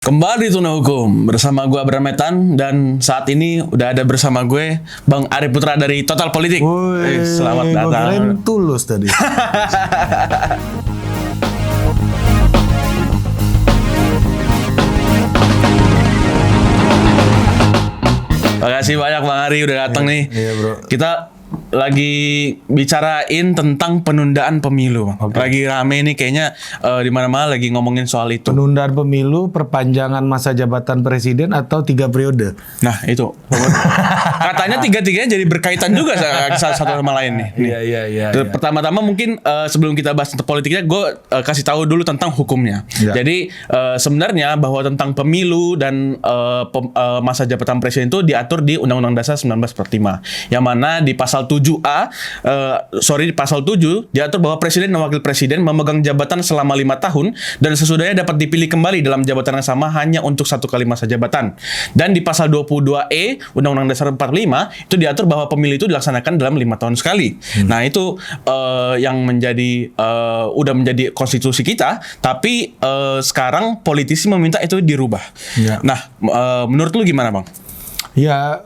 Kembali Tuna Hukum bersama gue Abraham Metan dan saat ini udah ada bersama gue Bang Ari Putra dari Total Politik. Selamat datang. Keren tulus tadi. Makasih banyak Bang Ari udah datang nih. Iya bro. Kita lagi bicarain tentang penundaan pemilu. Lagi rame nih kayaknya di mana-mana lagi ngomongin soal itu. Penundaan pemilu, perpanjangan masa jabatan presiden atau 3 periode. Nah itu katanya tiga-tiganya jadi berkaitan juga satu sama lain nih. Iya. Pertama-tama mungkin sebelum kita bahas tentang politiknya, gue kasih tahu dulu tentang hukumnya. Ya. Jadi sebenarnya bahwa tentang pemilu dan masa jabatan presiden itu diatur di Undang-Undang Dasar 1945, yang mana di pasal 7A, di pasal 7 diatur bahwa presiden dan wakil presiden memegang jabatan selama 5 tahun dan sesudahnya dapat dipilih kembali dalam jabatan yang sama hanya untuk 1 kali masa jabatan. Dan di pasal 22E Undang-Undang Dasar 45 itu diatur bahwa pemilu itu dilaksanakan dalam 5 tahun sekali. Nah itu yang menjadi udah menjadi konstitusi kita, tapi sekarang politisi meminta itu dirubah. Ya. Nah menurut lu gimana Bang? Ya,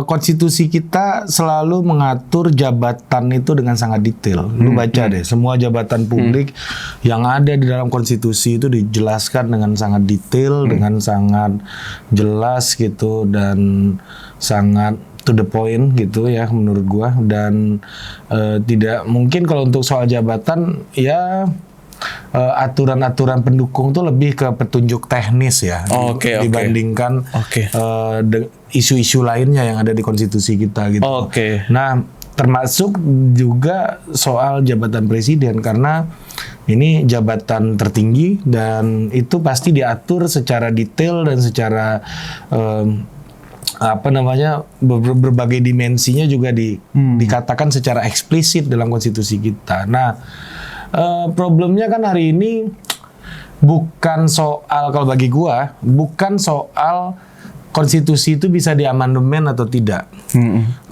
konstitusi kita selalu mengatur jabatan itu dengan sangat detail. Lu baca deh, semua jabatan publik yang ada di dalam konstitusi itu dijelaskan dengan sangat detail, dengan sangat jelas gitu, dan sangat to the point gitu ya menurut gua. Dan tidak mungkin kalau untuk soal jabatan ya aturan-aturan pendukung tuh lebih ke petunjuk teknis ya, dibandingkan isu-isu lainnya yang ada di konstitusi kita gitu. Nah, termasuk juga soal jabatan presiden karena ini jabatan tertinggi dan itu pasti diatur secara detail dan secara berbagai dimensinya juga dikatakan secara eksplisit dalam konstitusi kita. Nah, problemnya kan hari ini bukan soal, kalau bagi gua, bukan soal konstitusi itu bisa diamandemen atau tidak.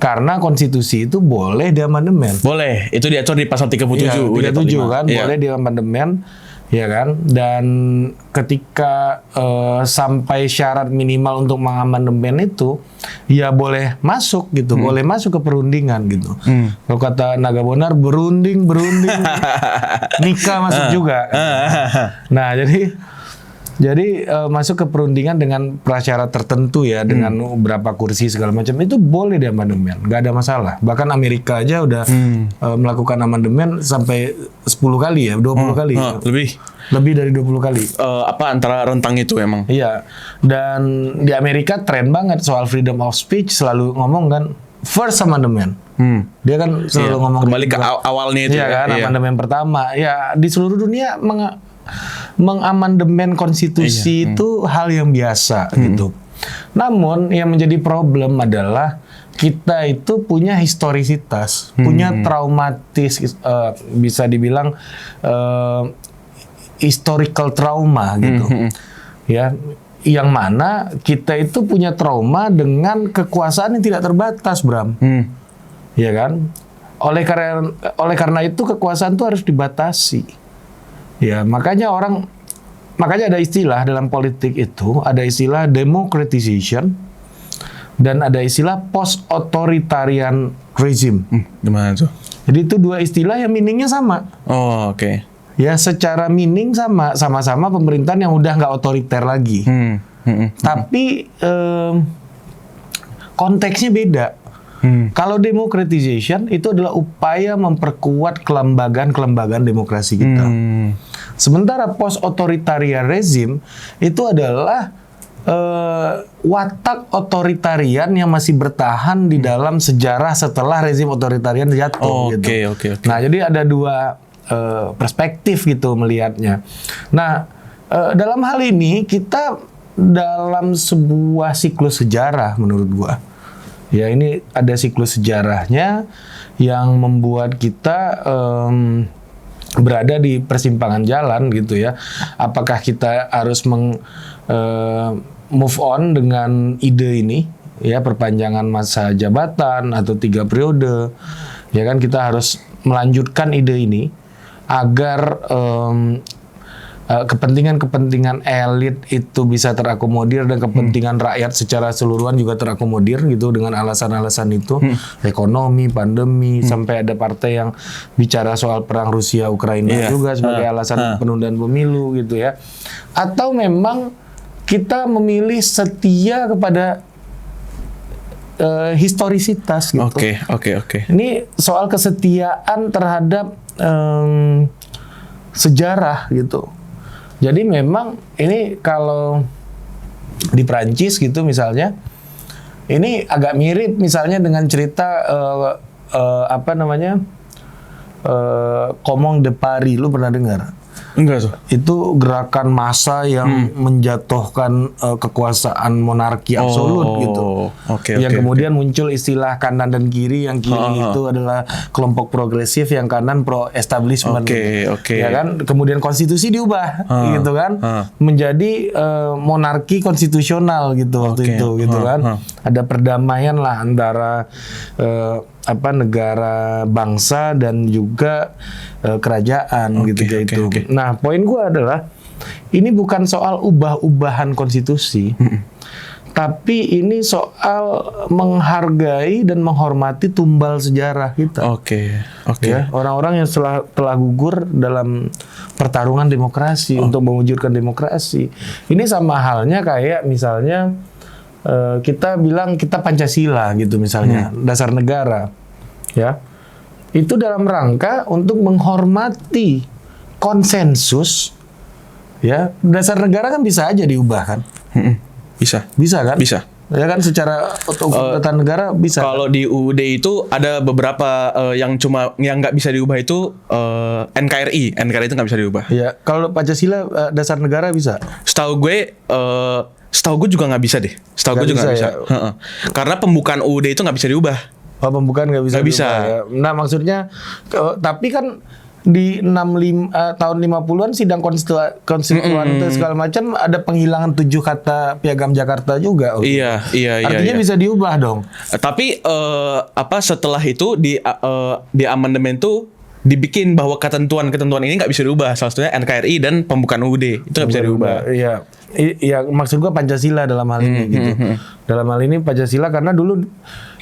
Karena konstitusi itu boleh diamandemen. Boleh, itu diatur di pasal 37. Iya, 37 kan, boleh diamandemen. Ya kan, dan ketika sampai syarat minimal untuk mengamandemen itu, ya boleh masuk gitu, boleh masuk ke perundingan gitu. Kalau kata Naga Bonar, berunding, nikah masuk juga. Nah, jadi masuk ke perundingan dengan prasyarat tertentu ya, dengan berapa kursi segala macam itu boleh diamandemen, nggak ada masalah. Bahkan Amerika aja udah melakukan amandemen sampai 10 kali ya, 20 kali. Lebih dari 20 kali. Antara rentang itu emang. Iya. Dan di Amerika tren banget soal freedom of speech, selalu ngomong kan first amendment. Dia kan selalu ngomong kembali ke awalnya itu. Iya kan, amandemen pertama. Ya di seluruh dunia mengamandemen konstitusi itu hal yang biasa gitu. Namun yang menjadi problem adalah kita itu punya historisitas, punya traumatis, bisa dibilang historical trauma gitu. Ya, yang mana kita itu punya trauma dengan kekuasaan yang tidak terbatas, Bram. Ya kan? Oleh karena itu kekuasaan itu harus dibatasi. Ya, makanya ada istilah dalam politik itu, ada istilah democratization dan ada istilah post-authoritarian regime. Gimana tuh? Jadi itu dua istilah yang meaningnya sama. Ya, secara meaning sama-sama pemerintahan yang udah nggak otoriter lagi. Tapi konteksnya beda. Kalau democratization itu adalah upaya memperkuat kelembagaan demokrasi kita. Sementara post-authoritarian regime itu adalah watak otoritarian yang masih bertahan di dalam sejarah setelah rezim otoritarian jatuh. Nah, jadi ada dua perspektif gitu melihatnya. Nah, dalam hal ini kita dalam sebuah siklus sejarah menurut gua. Ya, ini ada siklus sejarahnya yang membuat kita berada di persimpangan jalan gitu ya. Apakah kita harus move on dengan ide ini, ya, perpanjangan masa jabatan atau 3 periode, ya kan, kita harus melanjutkan ide ini agar kepentingan-kepentingan elit itu bisa terakomodir dan kepentingan rakyat secara keseluruhan juga terakomodir gitu dengan alasan-alasan itu, ekonomi, pandemi, sampai ada partai yang bicara soal perang Rusia Ukraina juga sebagai alasan penundaan pemilu gitu ya. Atau memang kita memilih setia kepada historisitas gitu. Oke. Ini soal kesetiaan terhadap sejarah gitu. Jadi memang ini kalau di Prancis gitu misalnya, ini agak mirip misalnya dengan cerita Comong de Paris, lu pernah dengar? Enggak tuh. Itu gerakan massa yang menjatuhkan kekuasaan monarki absolut gitu. Yang kemudian muncul istilah kanan dan kiri, yang kiri itu adalah kelompok progresif, yang kanan pro establishment. Ya kan? Kemudian konstitusi diubah gitu kan, menjadi monarki konstitusional gitu waktu itu gitu kan. Ada perdamaian lah antara negara bangsa dan juga kerajaan gitu. Nah, poin gue adalah ini bukan soal ubah-ubahan konstitusi, tapi ini soal menghargai dan menghormati tumbal sejarah kita. Ya, orang-orang yang telah gugur dalam pertarungan demokrasi untuk mewujudkan demokrasi. Ini sama halnya kayak misalnya kita bilang kita Pancasila gitu misalnya, dasar negara, ya. Itu dalam rangka untuk menghormati konsensus, ya. Dasar negara kan bisa aja diubah kan? Bisa kan? Bisa. Ya kan, secara tata negara bisa. Kalau di UUD itu ada beberapa yang nggak bisa diubah itu NKRI itu nggak bisa diubah. Ya, kalau Pancasila dasar negara bisa. Setahu gue juga nggak bisa deh. Setahu gue juga nggak bisa. Ya. Karena pembukaan UUD itu nggak bisa diubah. Pembukaan nggak bisa. Nggak bisa. Ya. Nah, maksudnya, tapi kan di tahun 50-an sidang konstituan segala macam ada penghilangan 7 kata Piagam Jakarta juga. Iya. Artinya bisa diubah dong. Tapi setelah itu di amandemen tuh dibikin bahwa ketentuan ini nggak bisa diubah. Salah satunya NKRI dan pembukaan UUD itu nggak bisa diubah. Iya. Iya, maksud gua Pancasila dalam hal ini gitu. Dalam hal ini Pancasila karena dulu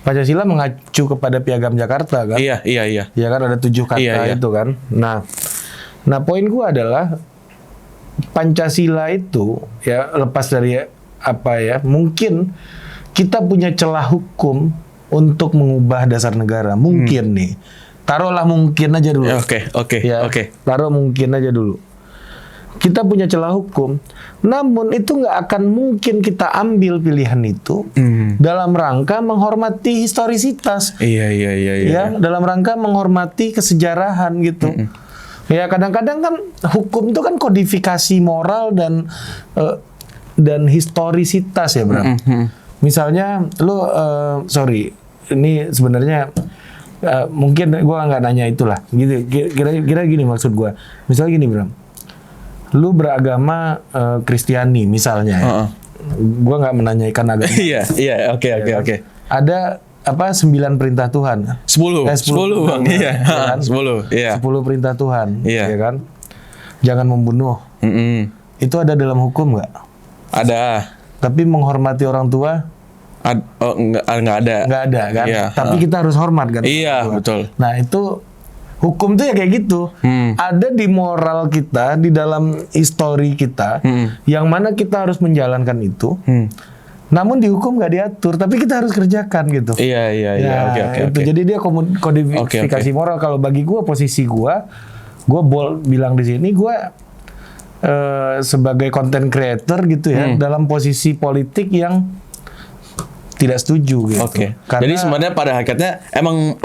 Pancasila mengacu kepada Piagam Jakarta kan. Iya. Ya kan ada 7 kata itu kan. Nah poin gua adalah Pancasila itu ya lepas dari mungkin kita punya celah hukum untuk mengubah dasar negara. Mungkin nih. Taruhlah mungkin aja dulu. Oke. Taruh mungkin aja dulu. Kita punya celah hukum, namun itu nggak akan mungkin kita ambil pilihan itu dalam rangka menghormati historisitas. Iya. Ya, dalam rangka menghormati kesejarahan gitu. Ya, kadang-kadang kan hukum itu kan kodifikasi moral dan historisitas ya, Bro. Misalnya, sorry, ini sebenarnya mungkin gua nggak nanya itulah. Gitu, kira-kira gini maksud gua. Misalnya gini, Bro. Lu beragama Kristiani misalnya ya. Gua nggak menanyakan agama. Iya, oke. Ada 9 perintah Tuhan? 10. 10 Bang. Iya. Kan? 10. Iya. 10 perintah Tuhan, ya kan? Jangan membunuh. Itu ada dalam hukum nggak? Ada. Tapi menghormati orang tua? Nggak ada. Nggak ada kan? Iya. Tapi kita harus hormat kan? Iya, betul. Nah, itu hukum tuh ya kayak gitu. Ada di moral kita, di dalam histori kita, yang mana kita harus menjalankan itu. Namun di hukum nggak diatur, tapi kita harus kerjakan gitu. Iya. Oke. Jadi dia kodifikasi moral. Kalau bagi gue, posisi gue bilang di sini, gue sebagai content creator gitu ya, dalam posisi politik yang tidak setuju gitu. Karena, jadi sebenarnya pada hakikatnya emang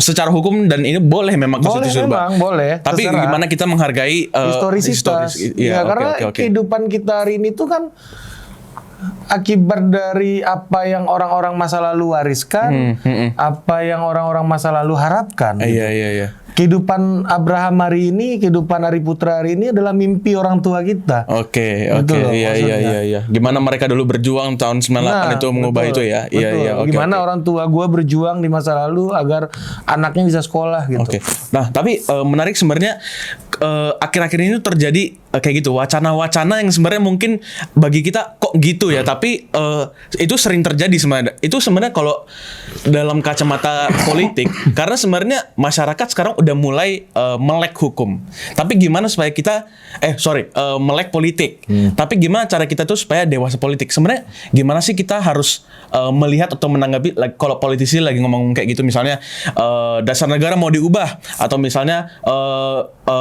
secara hukum dan ini boleh memang konstitusi boleh. Tapi terserah. gimana kita menghargai historisitas. Karena kehidupan kita hari ini tuh kan akibat dari apa yang orang-orang masa lalu wariskan, apa yang orang-orang masa lalu harapkan. Iya. kehidupan Abraham hari ini, kehidupan Ari Putra hari ini adalah mimpi orang tua kita. Oke, Gitu loh, iya. Gimana mereka dulu berjuang tahun 98 itu mengubah betul, itu ya. Iya, betul. oke. Gimana orang tua gue berjuang di masa lalu agar anaknya bisa sekolah gitu. Oke. Nah, tapi menarik sebenarnya akhir-akhir ini tuh terjadi kayak gitu wacana-wacana yang sebenarnya mungkin bagi kita kok gitu ya, tapi itu sering terjadi sebenarnya. Itu sebenarnya kalau dalam kacamata politik karena sebenarnya masyarakat sekarang udah mulai melek hukum. Tapi gimana supaya kita melek politik. Tapi gimana cara kita tuh supaya dewasa politik? Sebenarnya gimana sih kita harus melihat atau menanggapi kalau politisi lagi ngomong kayak gitu, misalnya dasar negara mau diubah atau misalnya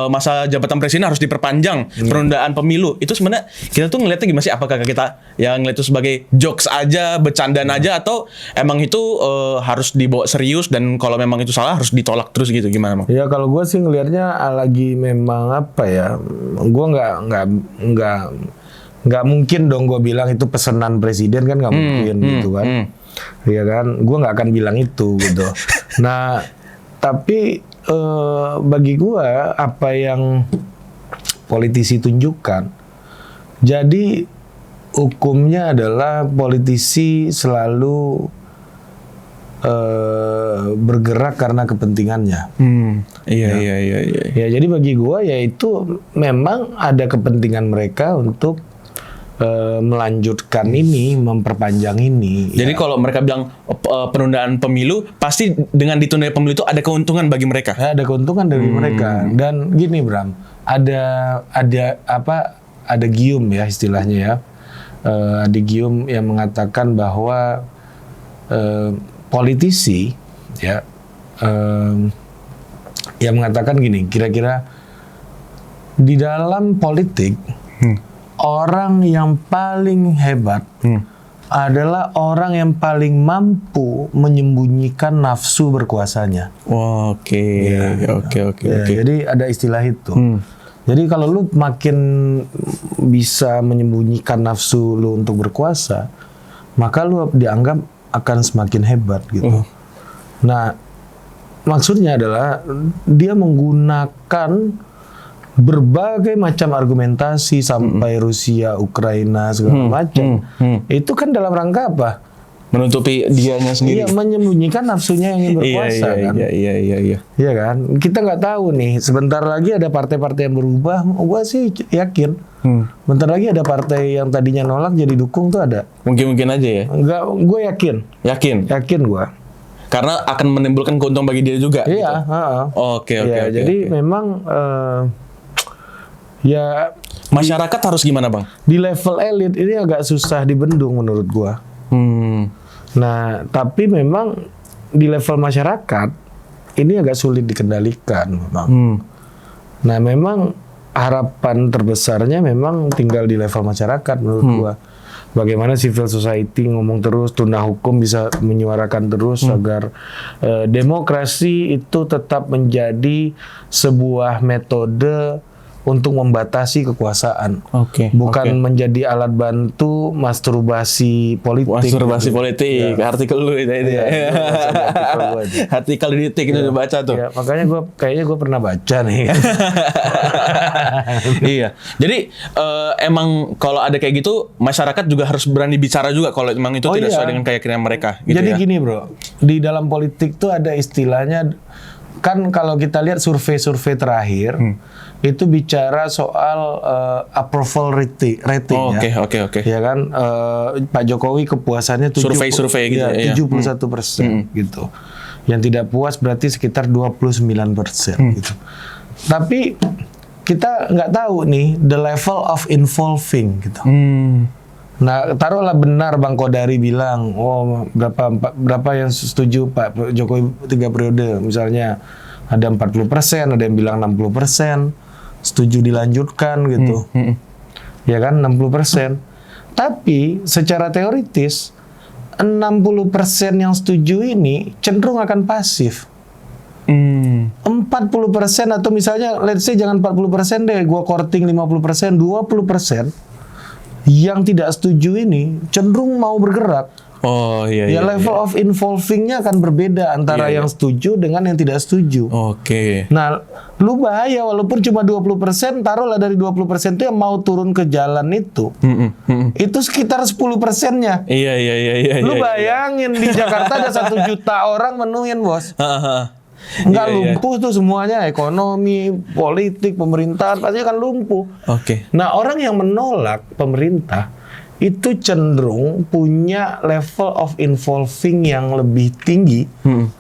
masa jabatan presiden harus diperpanjang, penundaan pemilu. Itu sebenarnya kita tuh ngeliatnya gimana sih? Apakah kita yang ngeliat itu sebagai jokes aja, bercandaan aja, atau emang itu harus dibawa serius dan kalau memang itu salah harus ditolak terus gitu? Gimana, Bang? Ya kalau gue sih ngelihatnya lagi memang apa ya, gue nggak mungkin dong gue bilang itu pesanan presiden, kan nggak mungkin gitu kan. Iya kan, gue nggak akan bilang itu gitu. Nah, tapi bagi gue apa yang politisi tunjukkan, jadi hukumnya adalah politisi selalu bergerak karena kepentingannya. Iya. Ya jadi bagi gue ya itu memang ada kepentingan mereka untuk melanjutkan ini, memperpanjang ini. Jadi kalau mereka bilang penundaan pemilu, pasti dengan ditunda pemilu itu ada keuntungan bagi mereka. Ya, ada keuntungan dari mereka. Dan gini Bram, ada gium ya istilahnya ya. Ada gium yang mengatakan bahwa politisi ya yang mengatakan gini, kira-kira di dalam politik orang yang paling hebat adalah orang yang paling mampu menyembunyikan nafsu berkuasanya. Oke. Jadi ada istilah itu. Jadi kalau lu makin bisa menyembunyikan nafsu lu untuk berkuasa, maka lu dianggap akan semakin hebat gitu. Nah, maksudnya adalah dia menggunakan berbagai macam argumentasi sampai Rusia, Ukraina segala macam. Itu kan dalam rangka apa? Menutupi dianya sendiri. Iya, menyembunyikan nafsunya yang ingin berkuasa kan. Iya. Iya kan? Kita nggak tahu nih. Sebentar lagi ada partai-partai yang berubah. Gua sih yakin. Bentar lagi ada partai yang tadinya nolak jadi dukung tuh ada. Mungkin aja ya. Enggak, gue yakin. Yakin gua. Karena akan menimbulkan keuntungan bagi dia juga. Iya. Gitu. Oke. Jadi memang ya masyarakat harus gimana, Bang? Di level elit ini agak susah dibendung menurut gua. Nah, tapi memang di level masyarakat ini agak sulit dikendalikan memang. Nah, memang harapan terbesarnya memang tinggal di level masyarakat menurut gua. Bagaimana civil society ngomong terus, tuna hukum bisa menyuarakan terus agar demokrasi itu tetap menjadi sebuah metode untuk membatasi kekuasaan. Bukan menjadi alat bantu masturbasi politik. Masturbasi politik, artikel lu itu ya. Artikel di Detik itu udah baca tuh. Ya, makanya kayaknya gue pernah baca nih. Iya. Jadi emang kalau ada kayak gitu, masyarakat juga harus berani bicara juga kalau emang itu tidak sesuai dengan keyakinan mereka. Gitu. Jadi gini bro, di dalam politik tuh ada istilahnya, kan kalau kita lihat survei-survei terakhir, itu bicara soal approval rating ya. Oke. Ya kan, Pak Jokowi kepuasannya survei gitu ya. 71% gitu. Yang tidak puas berarti sekitar 29% gitu. Tapi kita nggak tahu nih the level of involving gitu. Nah, taruhlah benar Bang Kodari bilang, berapa yang setuju Pak Jokowi 3 periode, misalnya ada 40%, ada yang bilang 60%. Setuju dilanjutkan gitu. Ya kan 60%. Tapi secara teoritis 60% yang setuju ini cenderung akan pasif. 40% atau misalnya let's say jangan 40% deh, gua korting 50%, 20% yang tidak setuju ini cenderung mau bergerak. Oh iya. Ya level of involving-nya akan berbeda antara yang setuju dengan yang tidak setuju. Oke. Nah, lu bahaya walaupun cuma 20%, taruhlah dari 20% itu yang mau turun ke jalan itu. Itu sekitar 10%-nya. Iya. Lu bayangin di Jakarta ada 1 juta orang menuhin, Bos. Nggak lumpuh tuh semuanya, ekonomi, politik, pemerintahan pasti akan lumpuh. Oke. Nah, orang yang menolak pemerintah itu cenderung punya level of involving yang lebih tinggi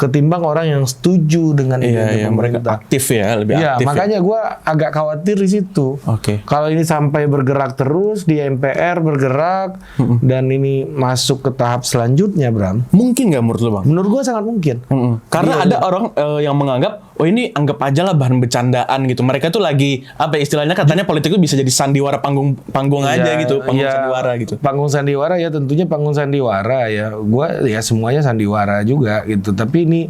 ketimbang orang yang setuju dengan ide pemerintah. Aktif ya, lebih aktif. Makanya gue agak khawatir di situ. Oke. Kalau ini sampai bergerak terus di MPR bergerak dan ini masuk ke tahap selanjutnya, Bram. Mungkin nggak menurut lo, Bang? Menurut gue sangat mungkin. Karena ada orang yang menganggap, oh ini anggap aja lah bahan bercandaan gitu. Mereka tuh lagi apa istilahnya katanya politik itu bisa jadi sandiwara panggung aja gitu, panggung sandiwara gitu. Panggung sandiwara ya tentunya panggung sandiwara ya. Gua ya semuanya sandiwara juga gitu. Tapi ini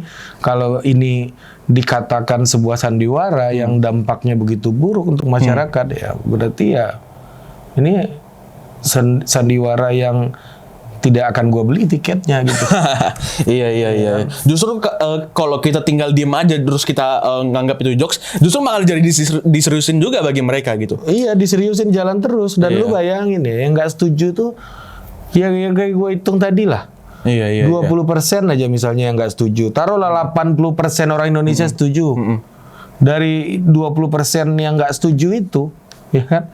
kalau ini dikatakan sebuah sandiwara yang dampaknya begitu buruk untuk masyarakat ya berarti ya ini sandiwara yang tidak akan gue beli tiketnya gitu. Iya. Justru kalau kita tinggal diem aja terus kita nganggap itu jokes, justru malah jadi diseriusin juga bagi mereka gitu. Iya, diseriusin jalan terus. Dan lu bayangin ya, yang nggak setuju tuh yang kayak gue hitung tadi lah. Iya. 20% aja misalnya yang nggak setuju. Taruhlah 80% orang Indonesia setuju. Dari 20% yang nggak setuju itu, ya kan?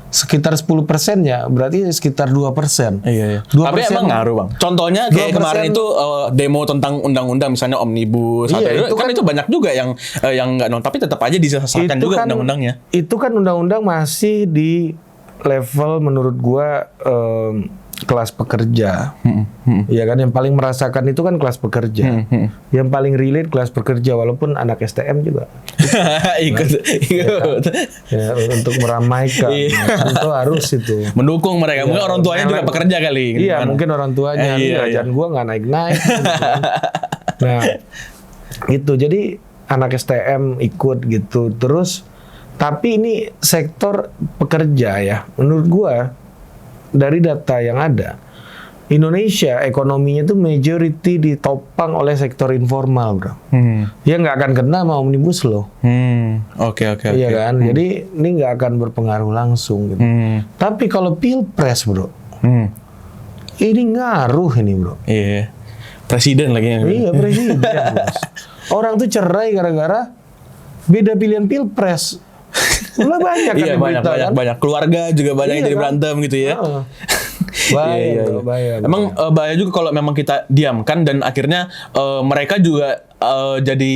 Sekitar 10%-nya, berarti sekitar 2%. Iya. 2%, tapi emang ngaruh, Bang. Contohnya kayak 2%, kemarin itu demo tentang undang-undang misalnya omnibus iya, atau itu banyak juga yang nggak non, tapi tetap aja disahkan juga undang-undangnya. Itu kan undang-undang masih di level menurut gua kelas pekerja. Ya kan yang paling merasakan itu kan kelas pekerja. Yang paling relate kelas pekerja walaupun anak STM juga. ikut. Ya, untuk meramaikan. Itu harus itu. Mendukung mereka. Mungkin orang tuanya juga pekerja kali. Iya, mungkin orang tuanya. Kerjaan gua nggak naik-naik. Nah, itu jadi anak STM ikut gitu. Terus tapi ini sektor pekerja ya. Menurut gua dari data yang ada, Indonesia ekonominya itu majority ditopang oleh sektor informal, Bro. Dia nggak akan kena sama omnibus law. Oke. Iya kan? Jadi ini nggak akan berpengaruh langsung. Gitu. Tapi kalau pilpres, Bro, ini ngaruh ini, Bro. Iya. Presiden lagi yang. Iya, presiden. Bos. Orang tuh cerai gara-gara beda pilihan pilpres. Udah banyak kan iya, banyak. Keluarga juga banyak yang jadi berantem gitu ya. Bahaya. Emang bahaya juga kalau memang kita diamkan dan akhirnya mereka juga jadi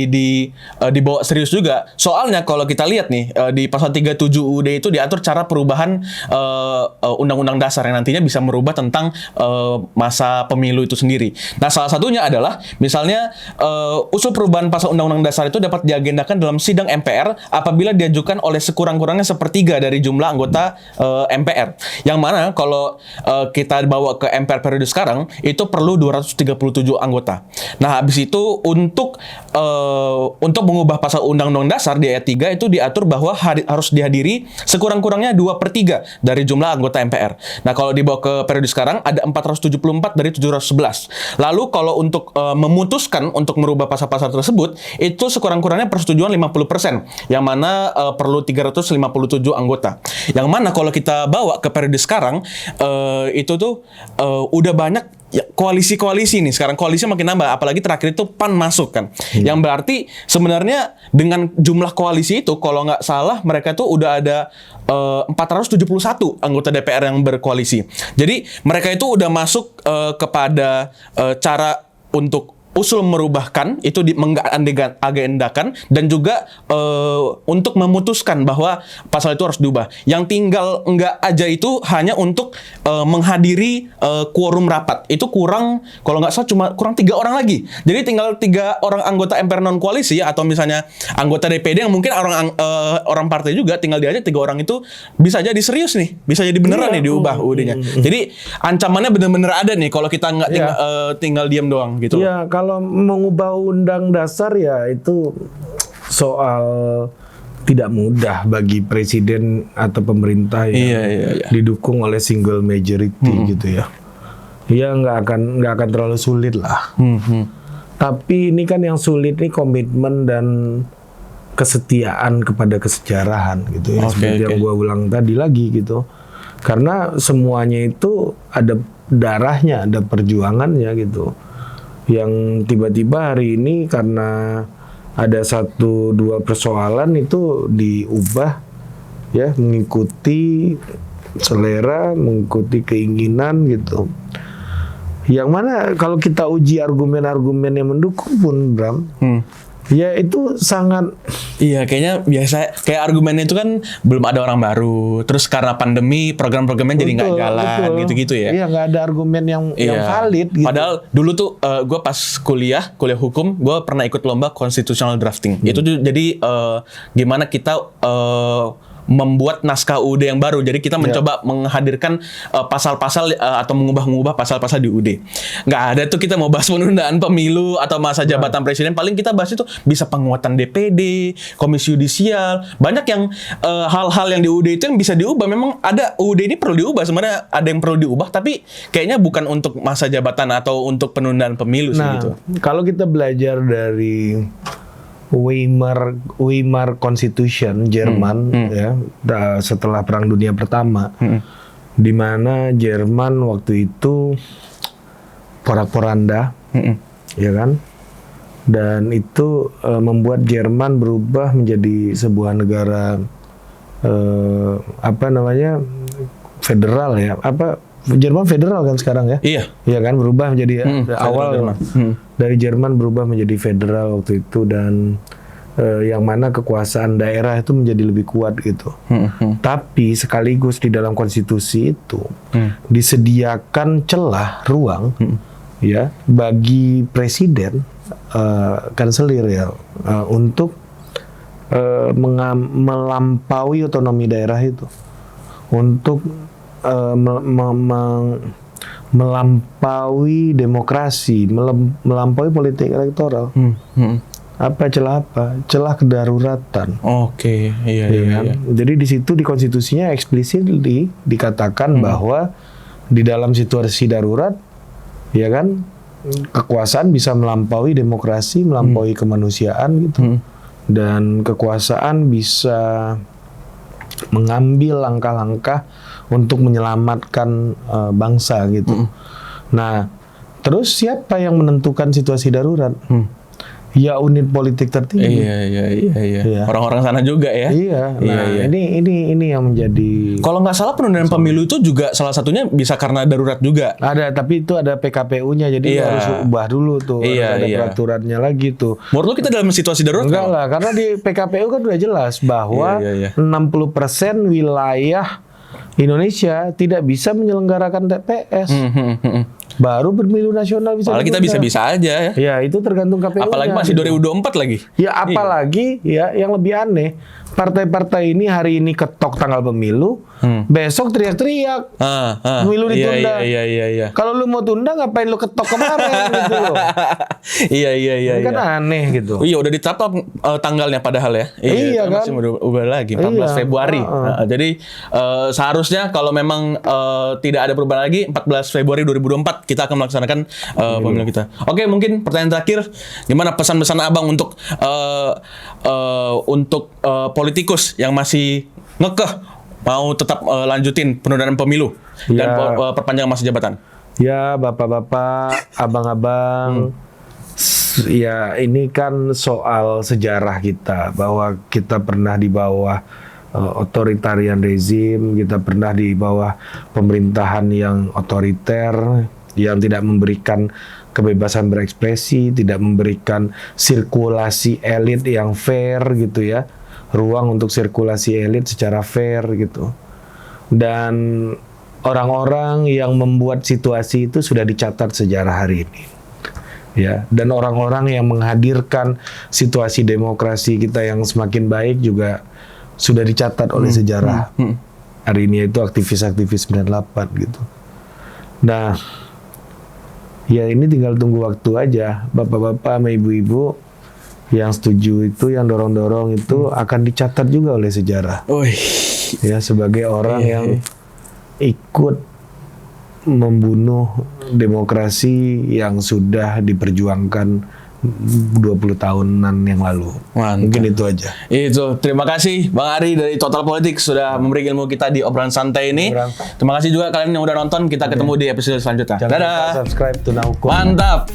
dibawa serius juga. Soalnya kalau kita lihat nih di pasal 37 UUD itu diatur cara perubahan undang-undang dasar yang nantinya bisa merubah tentang masa pemilu itu sendiri. Nah, salah satunya adalah misalnya usul perubahan pasal undang-undang dasar itu dapat diagendakan dalam sidang MPR apabila diajukan oleh sekurang-kurangnya sepertiga dari jumlah anggota MPR. Yang mana kalau kita bawa ke MPR periode sekarang itu perlu 237 anggota. Nah, habis itu untuk mengubah pasal undang-undang dasar di ayat 3 itu diatur bahwa harus dihadiri sekurang-kurangnya 2/3 dari jumlah anggota MPR. Nah, kalau dibawa ke periode sekarang ada 474 dari 711. Lalu kalau untuk memutuskan untuk merubah pasal-pasal tersebut itu sekurang-kurangnya persetujuan 50%, yang mana perlu 357 anggota. Yang mana kalau kita bawa ke periode sekarang itu tuh udah banyak ya, koalisi-koalisi nih. Sekarang koalisi makin nambah, apalagi terakhir itu PAN masuk kan. Yang berarti sebenarnya dengan jumlah koalisi itu kalau nggak salah mereka tuh udah ada 471 anggota DPR yang berkoalisi. Jadi mereka itu udah masuk kepada cara untuk usul merubahkan itu mengagendakan dan juga untuk memutuskan bahwa pasal itu harus diubah. Yang tinggal enggak aja itu hanya untuk menghadiri quorum rapat. Itu kurang, kalau nggak salah kurang 3 orang lagi. Jadi tinggal 3 orang anggota MPR non koalisi atau misalnya anggota DPD yang mungkin orang partai juga, tinggal dia aja 3 orang itu bisa jadi serius nih, bisa jadi beneran nih diubah UUD-nya. Jadi ancamannya bener-bener ada nih kalau kita nggak tinggal diam doang gitu. Iya, kalau mengubah undang dasar ya itu soal tidak mudah bagi presiden atau pemerintah yang didukung oleh single majority gitu ya. Ya nggak akan terlalu sulit lah. Tapi ini kan yang sulit nih komitmen dan kesetiaan kepada kesejarahan gitu ya. Seperti yang gua ulang tadi lagi gitu. Karena semuanya itu ada darahnya, ada perjuangannya gitu. Yang tiba-tiba hari ini karena ada 1-2 persoalan itu diubah ya, mengikuti selera, mengikuti keinginan gitu. Yang mana kalau kita uji argumen-argumen yang mendukung pun, Bram, ya itu sangat. Iya, kayaknya biasa. Kayak argumennya itu kan belum ada orang baru. Terus karena pandemi, program-programnya jadi nggak jalan, gitu-gitu ya. Iya, nggak ada argumen yang valid. Gitu. Padahal dulu tuh gue pas kuliah hukum, gue pernah ikut lomba constitutional drafting. Itu tuh jadi gimana kita membuat naskah UUD yang baru. Jadi kita mencoba menghadirkan pasal-pasal atau mengubah-ubah pasal-pasal di UUD. Nggak ada tuh kita mau bahas penundaan pemilu atau masa jabatan presiden. Paling kita bahas itu bisa penguatan DPD, komisi yudisial. Banyak yang hal-hal yang di UUD itu yang bisa diubah. Memang ada UUD ini perlu diubah. Sebenarnya ada yang perlu diubah, tapi kayaknya bukan untuk masa jabatan atau untuk penundaan pemilu sih gitu. Kalau kita belajar dari Weimar Constitution Jerman ya, setelah Perang Dunia Pertama, di mana Jerman waktu itu porak-poranda, ya kan, dan itu membuat Jerman berubah menjadi sebuah negara federal ya, Jerman federal kan sekarang ya? Iya kan, berubah menjadi awal dari Jerman berubah menjadi federal waktu itu, dan yang mana kekuasaan daerah itu menjadi lebih kuat gitu. Tapi sekaligus di dalam konstitusi itu disediakan celah ruang ya bagi presiden, kanselir ya, untuk melampaui otonomi daerah itu, untuk melampaui demokrasi, melampaui politik elektoral. Celah apa? Celah kedaruratan. Iya. Jadi di situ di konstitusinya eksplisit dikatakan bahwa di dalam situasi darurat, ya kan, kekuasaan bisa melampaui demokrasi, melampaui kemanusiaan gitu, dan kekuasaan bisa mengambil langkah-langkah untuk menyelamatkan bangsa gitu. Nah, terus siapa yang menentukan situasi darurat? Ya unit politik tertinggi. Iya. Orang-orang sana juga ya. Iya. Nah, ini yang menjadi. Kalau nggak salah penundaan pemilu itu juga salah satunya bisa karena darurat juga. Ada, tapi itu ada PKPU-nya, jadi harus ubah dulu tuh. Ada peraturannya lagi tuh. Menurut lo kita dalam situasi darurat? Enggak lah, karena di PKPU kan udah jelas bahwa 60% wilayah Indonesia tidak bisa menyelenggarakan TPS. Baru pemilu nasional bisa. Apalagi kita bisa-bisa aja ya. Ya, itu tergantung KPU-nya. Apalagi masih 2024 lagi. Ya, apalagi ya yang lebih aneh, partai-partai ini hari ini ketok tanggal pemilu, besok teriak-teriak pemilu ditunda. Iya. Kalau lu mau tunda, ngapain lu ketok kemarin gitu loh. Iya. Ini kan aneh gitu. Iya, udah ditetap tanggalnya padahal ya. Iya kan. Masih ubah lagi 14 Februari. Jadi seharusnya kalau memang tidak ada perubahan lagi 14 Februari 2024 kita akan melaksanakan pemilu kita. Oke, mungkin pertanyaan terakhir, gimana pesan-pesan Abang untuk politikus yang masih ngekeh mau tetap lanjutin penundaan pemilu dan perpanjangan masa jabatan? Ya, bapak-bapak, abang-abang, ya ini kan soal sejarah kita, bahwa kita pernah di bawah otoritarian rezim, kita pernah di bawah pemerintahan yang otoriter, yang tidak memberikan kebebasan berekspresi, tidak memberikan sirkulasi elit yang fair gitu ya, ruang untuk sirkulasi elit secara fair gitu. Dan orang-orang yang membuat situasi itu sudah dicatat sejarah hari ini. Ya, dan orang-orang yang menghadirkan situasi demokrasi kita yang semakin baik juga sudah dicatat oleh sejarah. Hari ini itu aktivis-aktivis 98 gitu. Nah, ya ini tinggal tunggu waktu aja. Bapak-bapak sama ibu-ibu yang setuju itu, yang dorong-dorong itu akan dicatat juga oleh sejarah. Ya, sebagai orang yang ikut membunuh demokrasi yang sudah diperjuangkan 20 tahunan yang lalu. Mantap. Mungkin itu aja. Itu, terima kasih Bang Ari dari Total Politik sudah memberi ilmu kita di obrolan santai ini. Terima kasih juga kalian yang udah nonton. Kita ketemu di episode selanjutnya. Jangan lupa Dadah. subscribe Tuna Hukum. Mantap.